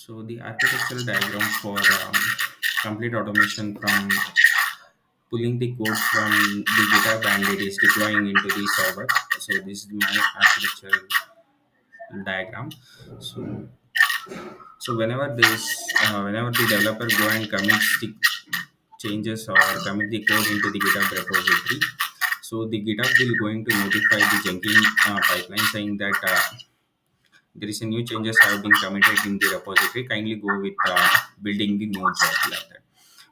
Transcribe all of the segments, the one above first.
So the architectural diagram for complete automation from pulling the code from the GitHub and it is deploying into the server. So this is my architectural diagram. So whenever the developer go and commits the changes or commit the code into the GitHub repository, so the GitHub will going to notify the Jenkins pipeline saying that there is a new changes have been committed in the repository. Kindly go with building the new job like that.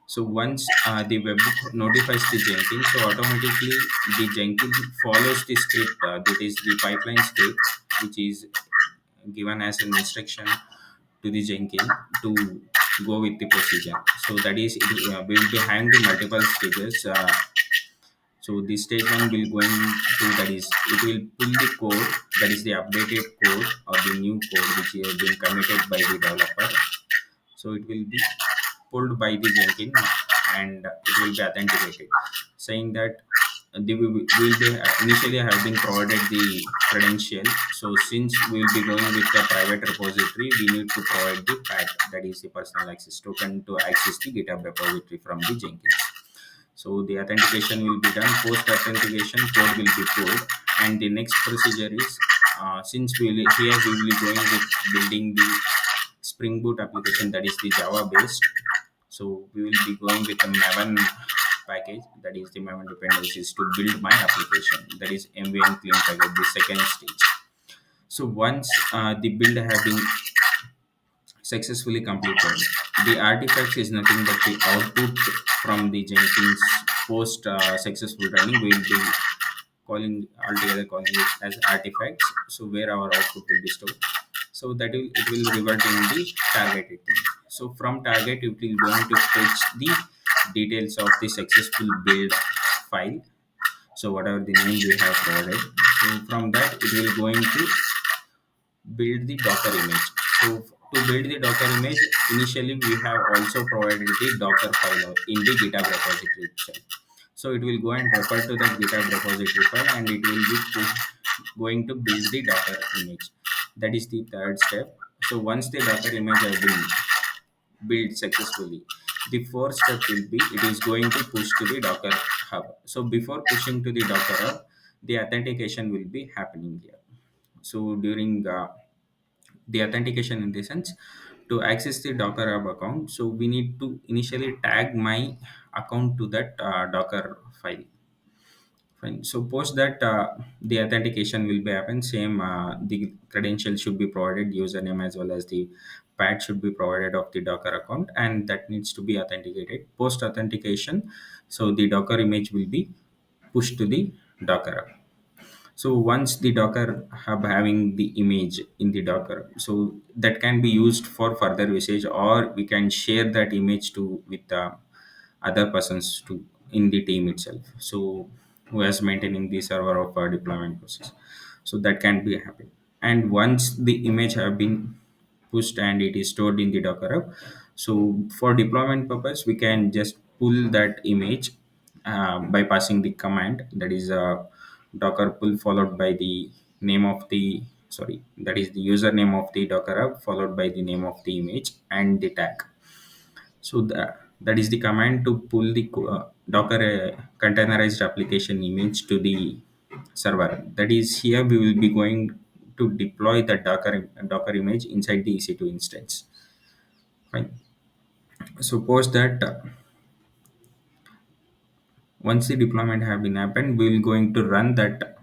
So once the webhook notifies the Jenkins, so automatically the Jenkins follows the script, that is the pipeline script, which is given as an instruction to the Jenkins to go with the procedure. So that is, we will be having the multiple stages. So the stage one will going to, that is, it will pull the code, that is the updated code or the new code which has been committed by the developer. So it will be pulled by the Jenkins and it will be authenticated, saying that we will be initially have been provided the credential. So since we will be going with the private repository, we need to provide the PAT, that is the personal access token, to access the GitHub repository from the Jenkins. So the authentication will be done. Post authentication code will be pulled, and the next procedure is since here we will be going with building the Spring Boot application, that is the Java based. So we will be going with the Maven package, that is the Maven dependencies, to build my application, that is MVN clean package, the second stage. So once the build have been successfully completed, the artifacts is nothing but the output from the Jenkins post successful running. We will be calling it as artifacts. So where our output will be stored. So that it will revert in the target item. So from target it will going to fetch the details of the successful build file. So whatever the name we have provided. So from that it will going to build the Docker image. So to build the Docker image, initially we have also provided the Docker file in the GitHub repository itself. So it will go and refer to the GitHub repository file and it will be going to build the Docker image. That is the third step. So once the Docker image has been built successfully, the fourth step will be it is going to push to the Docker hub. So before pushing to the Docker hub, the authentication will be happening here. So during the authentication in the sense, to access the Docker hub account, so we need to initially tag my account to that Docker file. Fine. So post that the authentication will be happen. Same the credentials should be provided, username as well as the pad should be provided of the Docker account, and that needs to be authenticated. Post authentication, so the Docker image will be pushed to the Docker hub. So once the Docker hub having the image in the Docker, so that can be used for further usage, or we can share that image to with other persons to in the team itself. So who is maintaining the server of our deployment process. So that can be happen. And once the image have been pushed and it is stored in the Docker hub, so for deployment purpose, we can just pull that image by passing the command, that is docker pull followed by the name of the, sorry, that is the username of the Docker hub followed by the name of the image and the tag. So that is the command to pull the Docker containerized application image to the server. That is, here we will be going to deploy the Docker image inside the EC2 instance. Fine. Suppose that once the deployment have been happened, we will going to run that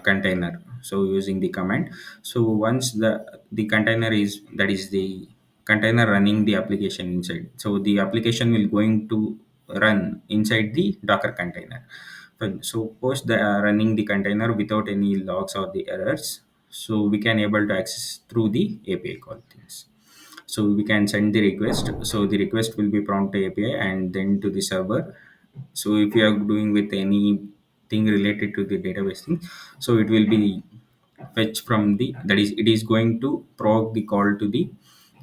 container. So using the command. So once the container is, that is the container running the application inside. So the application will going to run inside the Docker container. Fine. So post the running the container without any logs or the errors. So we can able to access through the API call things. So we can send the request. So the request will be prompt to API and then to the server. So if you are doing with anything related to the database thing, so it will be fetch from the, that is, it is going to provoke the call to the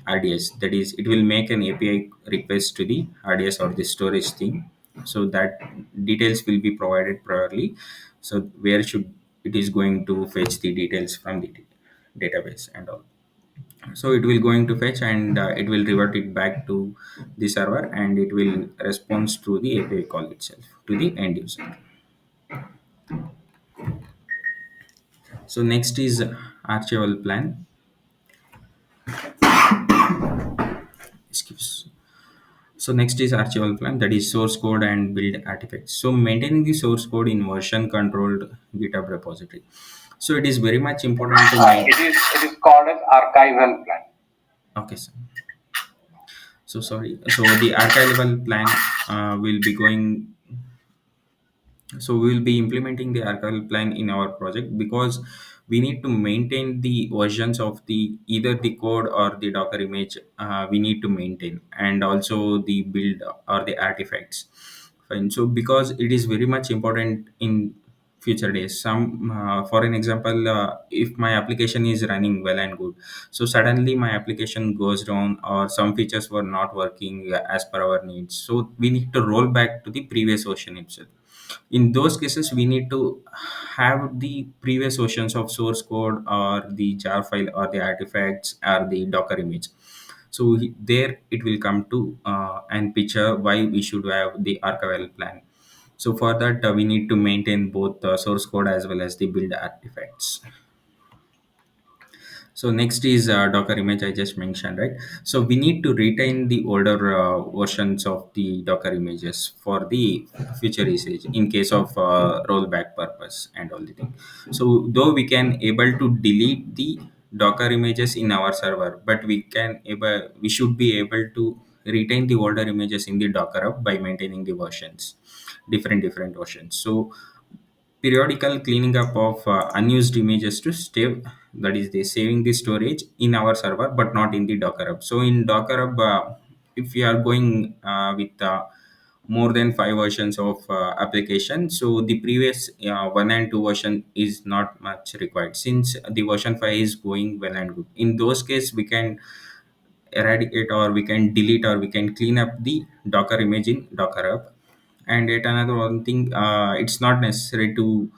RDS. That is, it will make an API request to the RDS or the storage thing. So that details will be provided priorly. So where should it is going to fetch the details from the database and all. So it will going to fetch, and it will revert it back to the server, and it will respond to the API call itself to the end user. So next is archival plan. Excuse. So next is archival plan, that is source code and build artifacts. So maintaining the source code in version controlled GitHub repository. So it is very much important to it is called as archival plan. Okay, sir. So sorry. So the archival plan will be going. So we will be implementing the archival plan in our project, because we need to maintain the versions of the either the code or the Docker image. We need to maintain, and also the build or the artifacts. Fine. So because it is very much important in future days. Some for an example, if my application is running well and good, so suddenly my application goes down, or some features were not working as per our needs, so we need to roll back to the previous version itself. In those cases, we need to have the previous versions of source code, or the jar file, or the artifacts, or the Docker image. So there it will come to and picture why we should have the archival plan. So for that, we need to maintain both the source code as well as the build artifacts. So next is Docker image, I just mentioned, right? So we need to retain the older versions of the Docker images for the future usage in case of rollback purpose and all the thing. So though we can able to delete the Docker images in our server, but we should be able to retain the older images in the Docker Hub by maintaining the versions, different versions. So periodical cleaning up of unused images to stay, that is, they saving the storage in our server but not in the Docker Hub. So in Docker Hub, if we are going with more than 5 versions of application, so the previous 1 and 2 version is not much required, since the version 5 is going well and good. In those case, we can eradicate, or we can delete, or we can clean up the Docker image in Docker Hub. And yet another one thing, it's not necessary to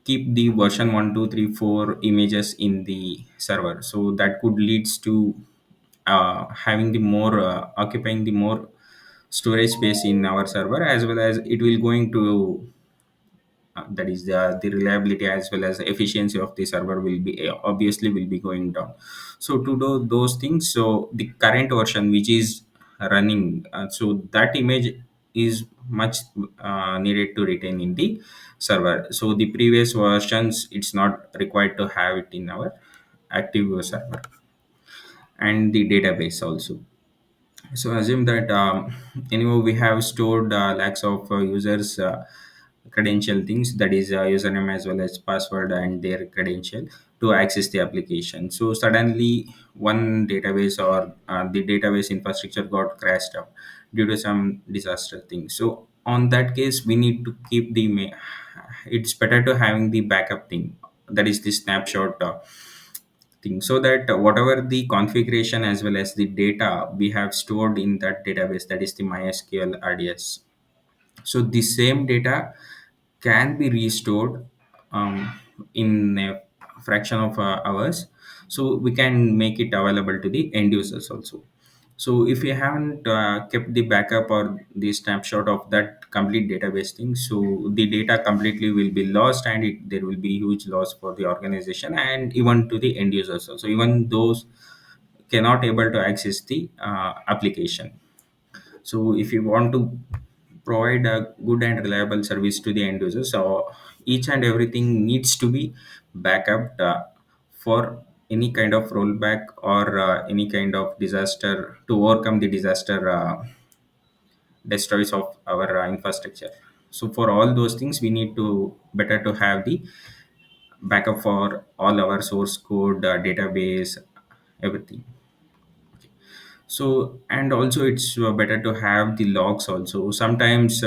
keep the version 1 2 3 4 images in the server, so that could leads to having the more occupying the more storage space in our server, as well as it will going to that is the reliability as well as efficiency of the server will be obviously will be going down. So to do those things, so the current version which is running, so that image is much needed to retain in the server. So the previous versions, it's not required to have it in our active server. And the database also, so assume that anyway we have stored lakhs of users credential things, that is username as well as password and their credential to access the application. So suddenly one database, or the database infrastructure got crashed out due to some disaster thing. So on that case, we need to keep it's better to having the backup thing, that is the snapshot thing, so that whatever the configuration as well as the data we have stored in that database, that is the MySQL RDS, so the same data can be restored in a fraction of hours, so we can make it available to the end users also. So if you haven't kept the backup or the snapshot of that complete database thing, so the data completely will be lost, and there will be huge loss for the organization and even to the end users also, even those cannot able to access the application. So if you want to provide a good and reliable service to the end user, so each and everything needs to be backed for any kind of rollback, or any kind of disaster, to overcome the disaster destroys of our infrastructure. So for all those things, we need to better to have the backup for all our source code, database, everything. So and also it's better to have the logs also. Sometimes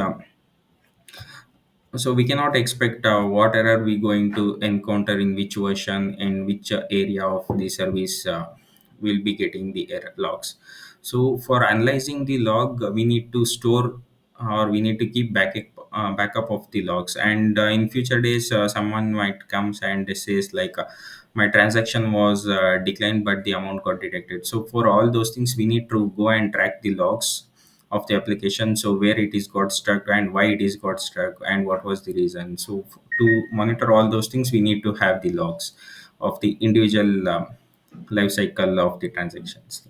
so we cannot expect what error we going to encounter in which version and which area of the service will be getting the error logs. So for analyzing the log, we need to store, or we need to keep backup backup of the logs. And in future days, someone might comes and says like, my transaction was declined but the amount got detected. So for all those things we need to go and track the logs of the application, so where it is got stuck and why it is got stuck and what was the reason. So to monitor all those things we need to have the logs of the individual life cycle of the transactions.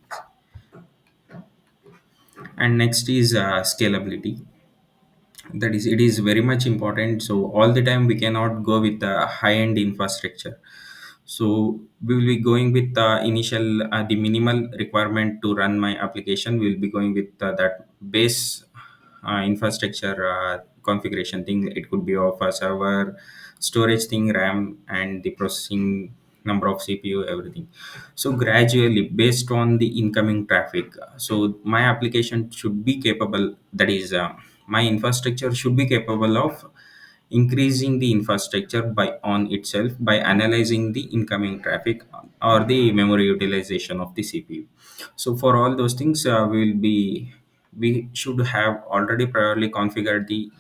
And next is scalability. That is, it is very much important. So all the time we cannot go with the high end infrastructure. So we will be going with the initial the minimal requirement to run my application. We will be going with that base infrastructure configuration thing. It could be of a server, storage thing, RAM, and the processing number of CPU, everything. So gradually, based on the incoming traffic, so my application should be capable. That is, my infrastructure should be capable of increasing the infrastructure by on itself by analyzing the incoming traffic or the memory utilization of the CPU. So for all those things, we should have already priorly configured the,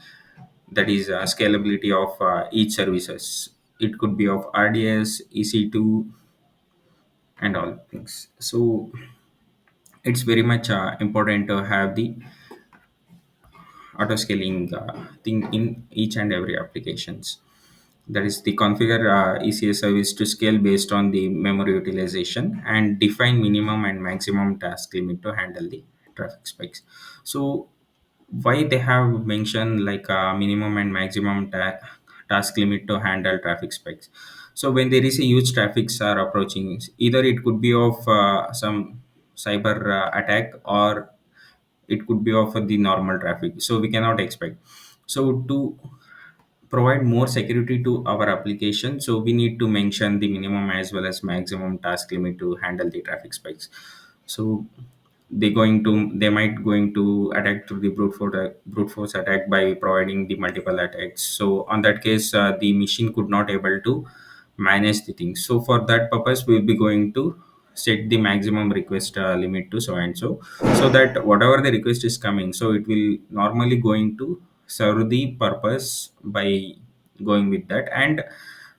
that is, scalability of each services. It could be of RDS, EC2, and all things. So it's very much important to have the auto scaling thing in each and every applications. That is, the configure ECS service to scale based on the memory utilization and define minimum and maximum task limit to handle the traffic spikes. So why they have mentioned like minimum and maximum task limit to handle traffic spikes? So when there is a huge traffics are approaching, either it could be of some cyber attack, or it could be of the normal traffic, so we cannot expect. So to provide more security to our application, so we need to mention the minimum as well as maximum task limit to handle the traffic spikes. So they might going to attack through the brute force attack by providing the multiple attacks. So on that case, the machine could not able to manage the things. So for that purpose we will be going to set the maximum request limit to so and so, so that whatever the request is coming, so it will normally going to serve the purpose by going with that. And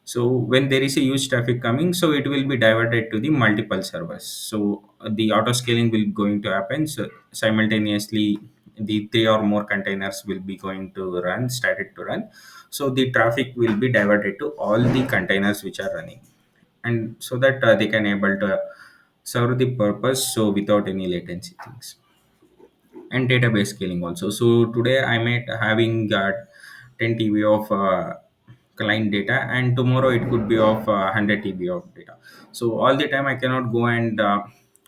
so when there is a huge traffic coming, so it will be diverted to the multiple servers. So the auto scaling will going to happen. So simultaneously, the three or more containers will be going to run, started to run. So the traffic will be diverted to all the containers which are running, and so that they can able to serve the purpose. So without any latency things. And database scaling also. So today I might having 10 TB of client data, and tomorrow it could be of 100 TB of data. So all the time I cannot go and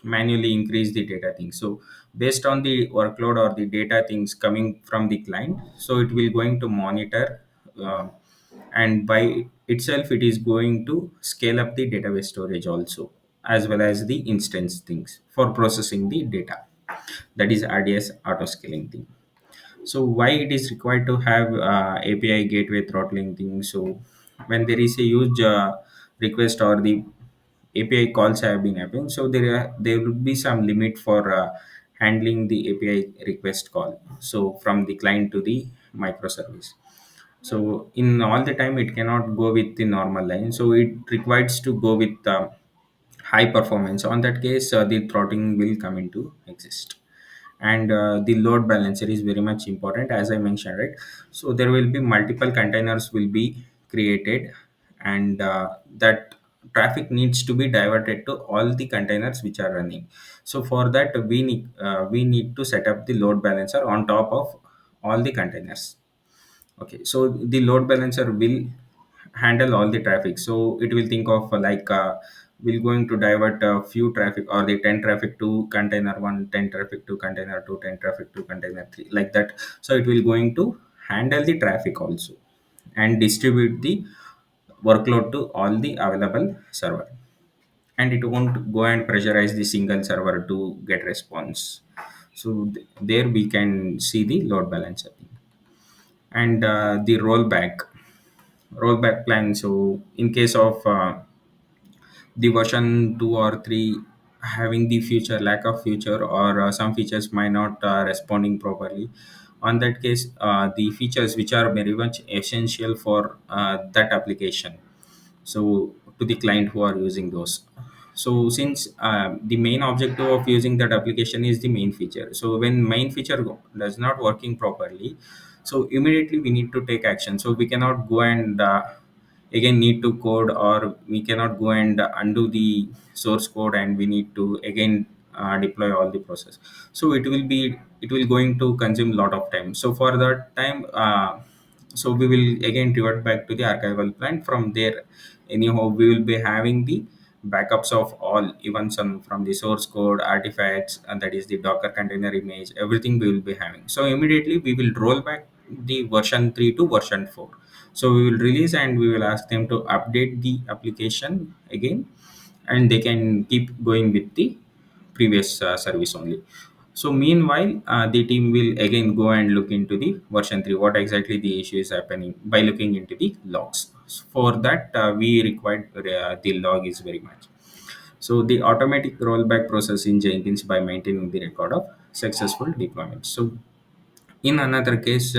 manually increase the data thing. So based on the workload or the data things coming from the client, so it will going to monitor, and by itself it is going to scale up the database storage also, as well as the instance things for processing the data. That is RDS auto scaling thing. So why it is required to have API gateway throttling thing? So when there is a huge request or the API calls have been happening, so there would be some limit for handling the API request call. So from the client to the microservice. So in all the time it cannot go with the normal line. So it requires to go with high performance. On that case, the throttling will come into exist. And the load balancer is very much important, as I mentioned, right? So there will be multiple containers will be created, and that traffic needs to be diverted to all the containers which are running. So for that we need to set up the load balancer on top of all the containers. Okay, so the load balancer will handle all the traffic. So it will think of we're going to divert a few traffic or the 10 traffic to container 1, 10 traffic to container 2, 10 traffic to container 3, like that. So it will going to handle the traffic also and distribute the workload to all the available server. And it won't go and pressurize the single server to get response. So there we can see the load balancer thing. And the rollback plan. So in case of the version 2 or 3 having the feature lack of feature, or some features might not responding properly, On that case, the features which are very much essential for that application, so to the client who are using those. So since the main objective of using that application is the main feature, so when main feature does not working properly, so immediately we need to take action. So we cannot go and again need to code, or we cannot go and undo the source code and we need to again deploy all the process. So it will going to consume a lot of time. So for that time, so we will again revert back to the archival plan. From there, anyhow we will be having the backups of all events on from the source code artifacts, and that is the Docker container image, everything we will be having. So immediately we will roll back the version 3 to version 4. So we will release and we will ask them to update the application again, and they can keep going with the previous service only. So meanwhile, the team will again go and look into the version 3, what exactly the issue is happening, by looking into the logs. For that, we required the log is very much. So the automatic rollback process in Jenkins by maintaining the record of successful deployment. So in another case,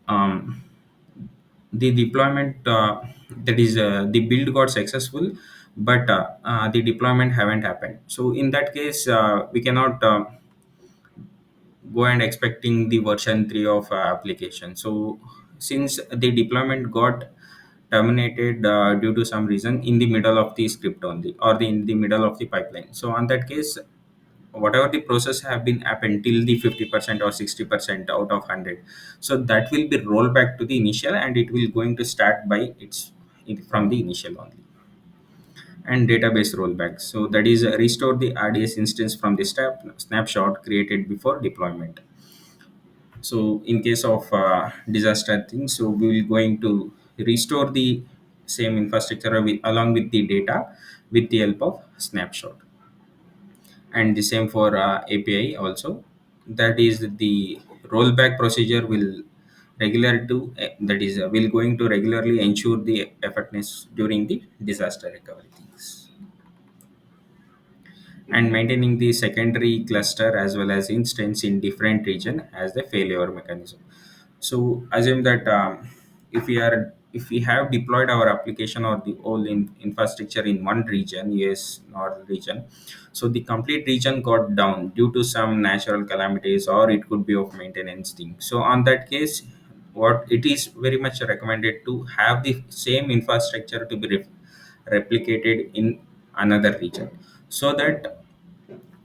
um, the deployment, that is the build got successful, but the deployment haven't happened. So in that case, we cannot go and expecting the version 3 of application. So since the deployment got terminated due to some reason in the middle of the script only, or in the middle of the pipeline, so on that case, whatever the process have been happened till the 50% or 60% out of 100, so that will be rolled back to the initial, and it will going to start by from the initial only. And database rollback, so that is restore the RDS instance from the snapshot created before deployment. So in case of disaster thing, so we will going to restore the same infrastructure along with the data with the help of snapshot. And the same for API also, that is the rollback procedure will regular to that is will going to regularly ensure the effectiveness during the disaster recovery things. And maintaining the secondary cluster as well as instance in different region as the failure mechanism. So assume that if we have deployed our application or the whole infrastructure in one region, US north region, so the complete region got down due to some natural calamities, or it could be of maintenance thing. So on that case, what it is very much recommended to have the same infrastructure to be replicated in another region, so that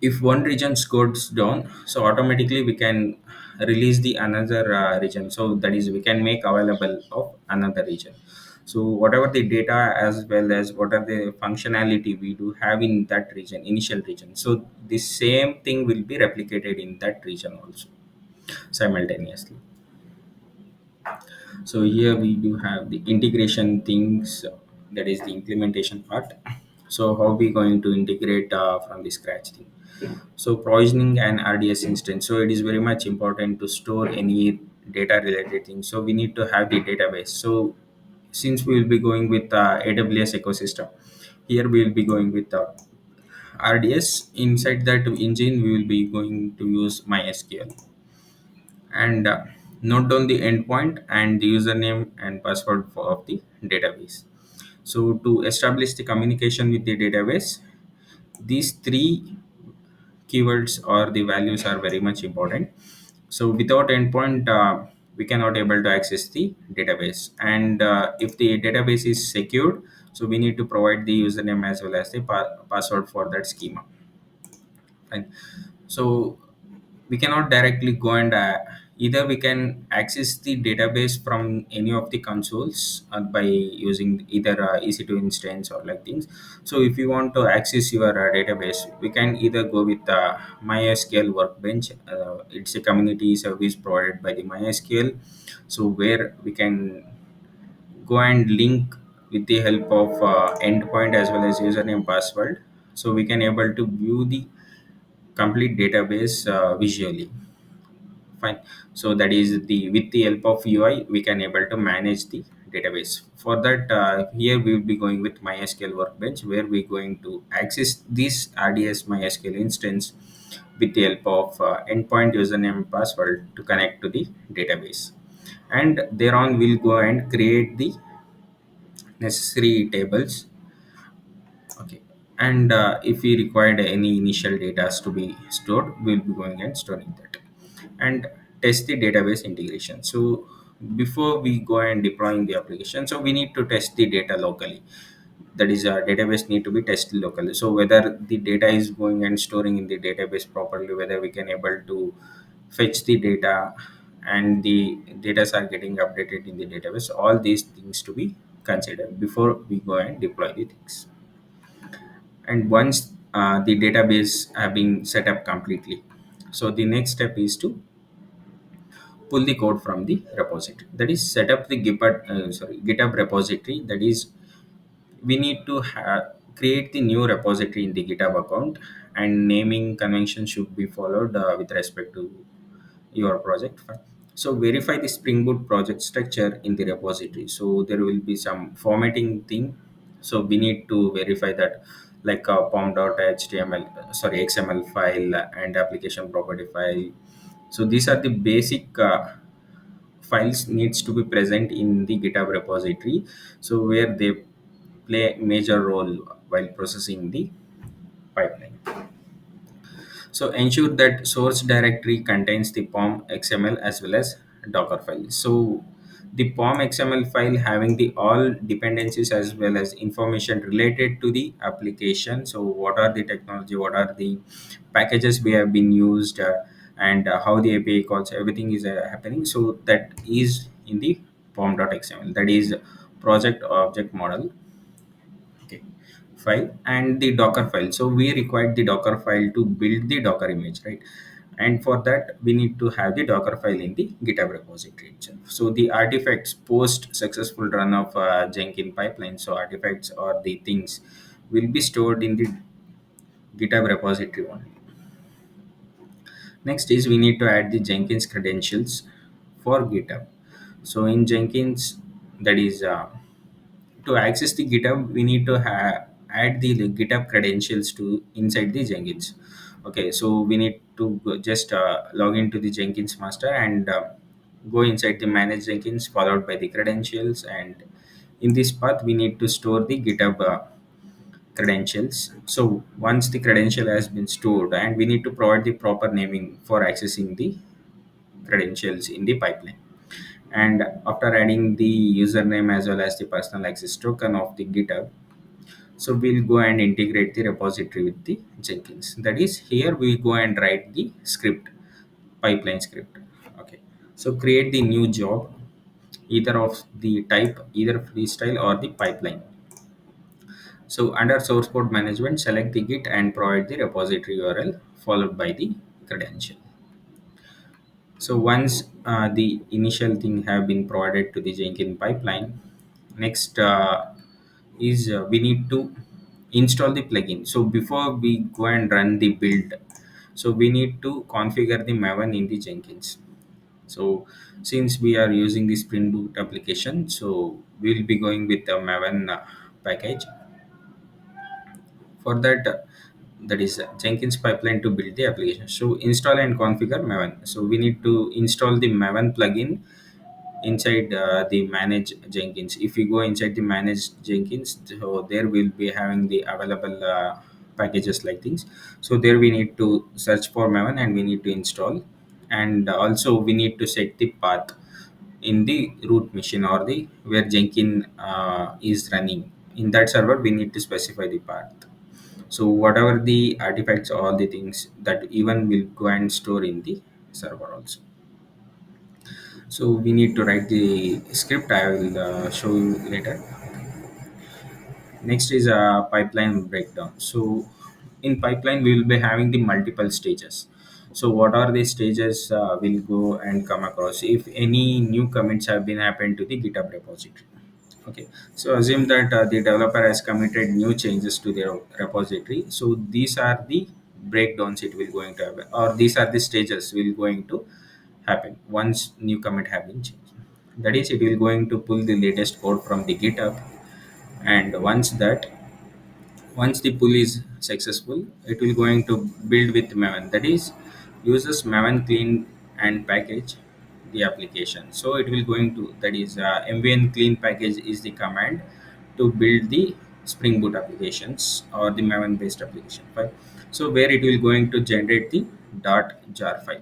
if one region goes down, so automatically we can release the another region, so that is we can make available of another region. So whatever the data as well as what are the functionality we do have in that region, initial region, so the same thing will be replicated in that region also simultaneously. So here we do have the integration things, that is the implementation part. So how we going to integrate from the scratch thing. So provisioning an RDS instance. So it is very much important to store any data related things. So we need to have the database. So since we will be going with AWS ecosystem, here we will be going with RDS. Inside that engine, we will be going to use MySQL, and note down the endpoint and the username and password of the database. So to establish the communication with the database, these three keywords or the values are very much important. So without endpoint, we cannot able to access the database. And if the database is secured, so we need to provide the username as well as the password for that schema. And so we cannot directly go and either we can access the database from any of the consoles by using either EC2 instance or like things. So if you want to access your database, we can either go with MySQL Workbench. It's a community service provided by the MySQL, so where we can go and link with the help of endpoint as well as username password, so we can able to view the complete database visually. Fine. So that is the with the help of UI we can able to manage the database. For that, here we will be going with MySQL Workbench, where we going to access this RDS MySQL instance with the help of endpoint username and password to connect to the database. And thereon we'll go and create the necessary tables. Okay. And if we required any initial data to be stored, we'll be going and storing that. And test the database integration. So before we go and deploying the application, so we need to test the data locally. That is, our database need to be tested locally. So whether the data is going and storing in the database properly, whether we can able to fetch the data and the data are getting updated in the database, all these things to be considered before we go and deploy the things. And once the database have been set up completely, so the next step is to pull the code from the repository. That is, set up the GitHub repository. That is, we need to create the new repository in the GitHub account, and naming convention should be followed with respect to your project. So verify the Spring Boot project structure in the repository. So there will be some formatting thing. So we need to verify that, like pom.html, sorry, XML file and application property file. So these are the basic files needs to be present in the GitHub repository. So where they play major role while processing the pipeline. So ensure that source directory contains the POM XML as well as Docker file. So the POM XML file having the all dependencies as well as information related to the application. So what are the technology, what are the packages we have been used, and how the API calls, everything is happening. So that is in the POM.xml. That is project object model. Okay, file and the Docker file. So we required the Docker file to build the Docker image, right? And for that we need to have the Docker file in the GitHub repository itself. So the artifacts post successful run of Jenkins pipeline, so artifacts or the things will be stored in the GitHub repository only. Next is we need to add the Jenkins credentials for GitHub. So in Jenkins, that is, to access the GitHub, we need to add the GitHub credentials to inside the Jenkins. Okay, so we need to just log into the Jenkins master and go inside the manage Jenkins, followed by the credentials. And in this path, we need to store the GitHub credentials. So once the credential has been stored, and we need to provide the proper naming for accessing the credentials in the pipeline. And after adding the username as well as the personal access token of the GitHub, so we'll go and integrate the repository with the Jenkins. That is, here we go and write the script, pipeline script. Okay, so create the new job, either of the type, either freestyle or the pipeline. So under source code management, select the Git and provide the repository URL followed by the credential. So once the initial thing have been provided to the Jenkins pipeline, next is we need to install the plugin. So before we go and run the build, so we need to configure the Maven in the Jenkins. So since we are using the Spring Boot application, so we'll be going with the Maven package. For that, that is Jenkins pipeline to build the application. So install and configure Maven. So we need to install the Maven plugin inside the manage Jenkins. If you go inside the manage Jenkins, so there will be having the available packages like things. So there we need to search for Maven and we need to install. And also we need to set the path in the root machine or the where Jenkins is running. In that server we need to specify the path. So whatever the artifacts, all the things that even will go and store in the server also. So we need to write the script. I will show you later. Next is a pipeline breakdown. So in pipeline we will be having the multiple stages. So what are the stages we'll go and come across if any new commits have been happened to the GitHub repository. Okay, so assume that the developer has committed new changes to their repository. So these are the breakdowns it will going to happen, or these are the stages will going to happen once new commit have been changed. That is, it will going to pull the latest code from the GitHub, and once that Once the pull is successful, it will going to build with Maven. That is, uses Maven clean and package the application. So it will going to, that is, mvn clean package is the command to build the Spring Boot applications or the Maven based application file. So where it will going to generate the .jar file.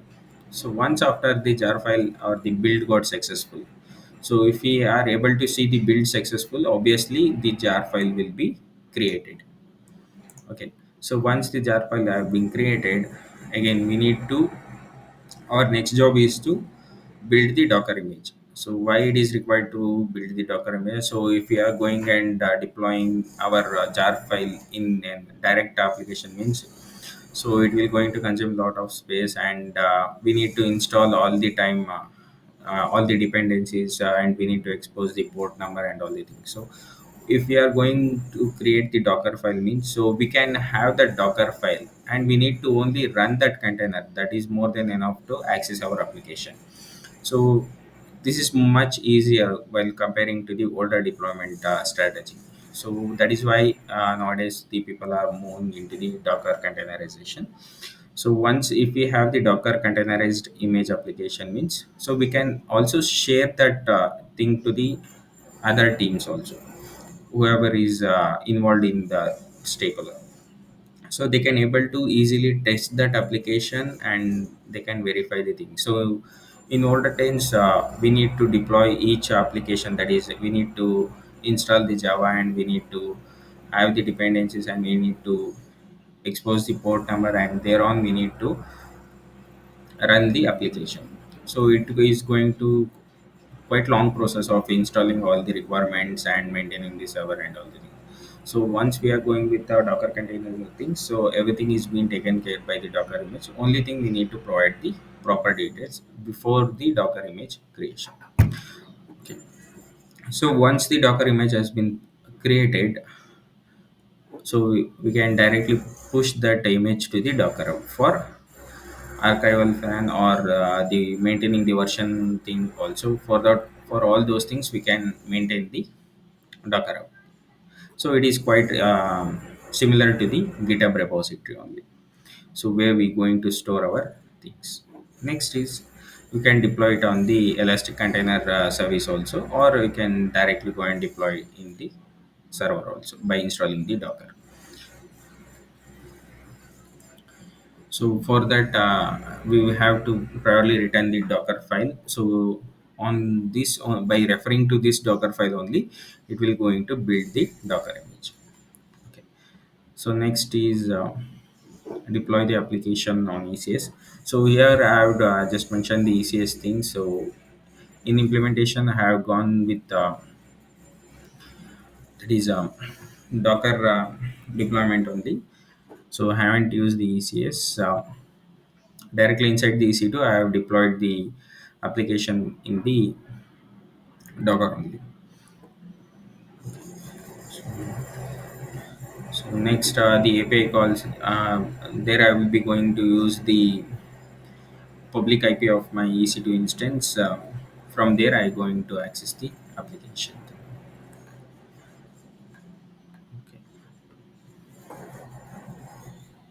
So once after the jar file or the build got successful, so if we are able to see the build successful, obviously the jar file will be created. Okay, so once the jar file have been created, again we need to, our next job is to build the Docker image. So why it is required to build the Docker image? So if we are going and deploying our jar file in a direct application means, so it will going to consume a lot of space, and we need to install all the time all the dependencies, and we need to expose the port number and all the things. So if we are going to create the Docker file means, so we can have the Docker file and we need to only run that container. That is more than enough to access our application. So this is much easier while comparing to the older deployment strategy. So that is why nowadays the people are moving into the Docker containerization. So once if we have the Docker containerized image application means, so we can also share that thing to the other teams also, whoever is involved in the stakeholder. So they can able to easily test that application and they can verify the thing. So in older times, we need to deploy each application, that is we need to install the Java and we need to have the dependencies and we need to expose the port number, and thereon we need to run the application. So it is going to quite long process of installing all the requirements and maintaining the server and all the things. So once we are going with the Docker container things, so everything is being taken care by the Docker image. Only thing we need to provide the proper details before the Docker image creation. Okay. So once the Docker image has been created, so we can directly push that image to the Docker Hub for archival fan or the maintaining the version thing. Also for that, for all those things we can maintain the Docker Hub. So it is quite similar to the GitHub repository only. So where we going to store our things. Next is you can deploy it on the Elastic Container Service also, or you can directly go and deploy in the server also by installing the Docker. So for that, we will have to priorly return the Docker file. So on this, by referring to this Docker file only, it will going to build the Docker image. Okay. So next is deploy the application on ECS. So here I have just mentioned the ECS thing. So in implementation, I have gone with that is Docker deployment only. So I haven't used the ECS. Directly inside the EC2, I have deployed the application in the Docker only. So next, the API calls. There I will be going to use the public IP of my EC2 instance. From there, I going to access the application.